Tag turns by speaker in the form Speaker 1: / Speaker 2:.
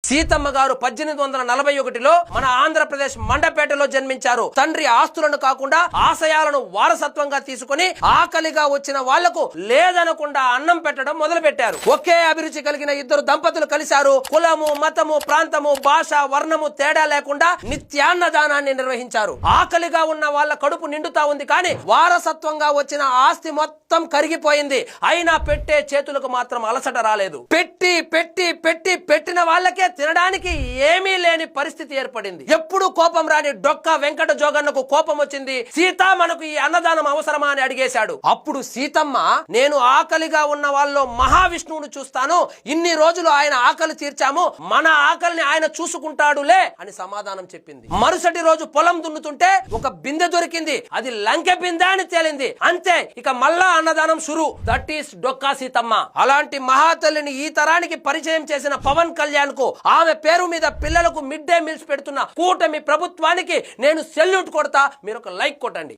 Speaker 1: సీతమ్మ గారు 1841లో మన ఆంధ్రప్రదేశ్ మండపేటలో జన్మించారు. తండ్రి ఆస్తులను కాకుండా ఆశయాలను వారసత్వంగా తీసుకుని ఆకలిగా వచ్చిన వాళ్లకు లేదనకుండా అన్నం పెట్టడం మొదలు పెట్టారు. ఒకే అభిరుచి కలిగిన ఇద్దరు దంపతులు కలిశారు. కులము, మతము, ప్రాంతము, భాష, వర్ణము తేడా లేకుండా నిత్యాన్నదానాన్ని నిర్వహించారు. ఆకలిగా ఉన్న వాళ్ళ కడుపు నిండుతా ఉంది, కానీ వారసత్వంగా వచ్చిన ఆస్తి మొత్తం కరిగిపోయింది. అయినా పెట్టే చేతులకు మాత్రం అలసట రాలేదు. పెట్టి పెట్టి పెట్టి పెట్టిన వాళ్ళకే తినడానికి ఏమీ లేని పరిస్థితి ఏర్పడింది. ఎప్పుడు కోపం రాని డొక్క వెంకట జోగన్నకు కోపం వచ్చింది. సీత, మనకు ఈ అన్నదానం అవసరమా అని అడిగేశాడు. అప్పుడు సీతమ్మ, నేను ఆకలిగా ఉన్న వాళ్ళలో మహావిష్ణువును చూస్తాను, ఇన్ని రోజులు ఆయన ఆకలి తీర్చాము, మన ఆకలిని ఆయన చూసుకుంటాడులే అని సమాధానం చెప్పింది. మరుసటి రోజు పొలం దున్నుతుంటే ఒక బిందె దొరికింది. అది లంకె బిందె అని తేలింది. అంతే, ఇక మళ్ళా అన్నదానం షురు. That is Dokka Seethamma. అలాంటి మహాతల్లిని ఈ తరానికి పరిచయం చేసిన పవన్ కళ్యాణ్ కు, ఆమె పేరు మీద పిల్లలకు మిడ్ డే మీల్స్ పెడుతున్న కూటమి ప్రభుత్వానికి నేను సెల్యూట్ కొడతా. మీరు ఒక లైక్ కొట్టండి.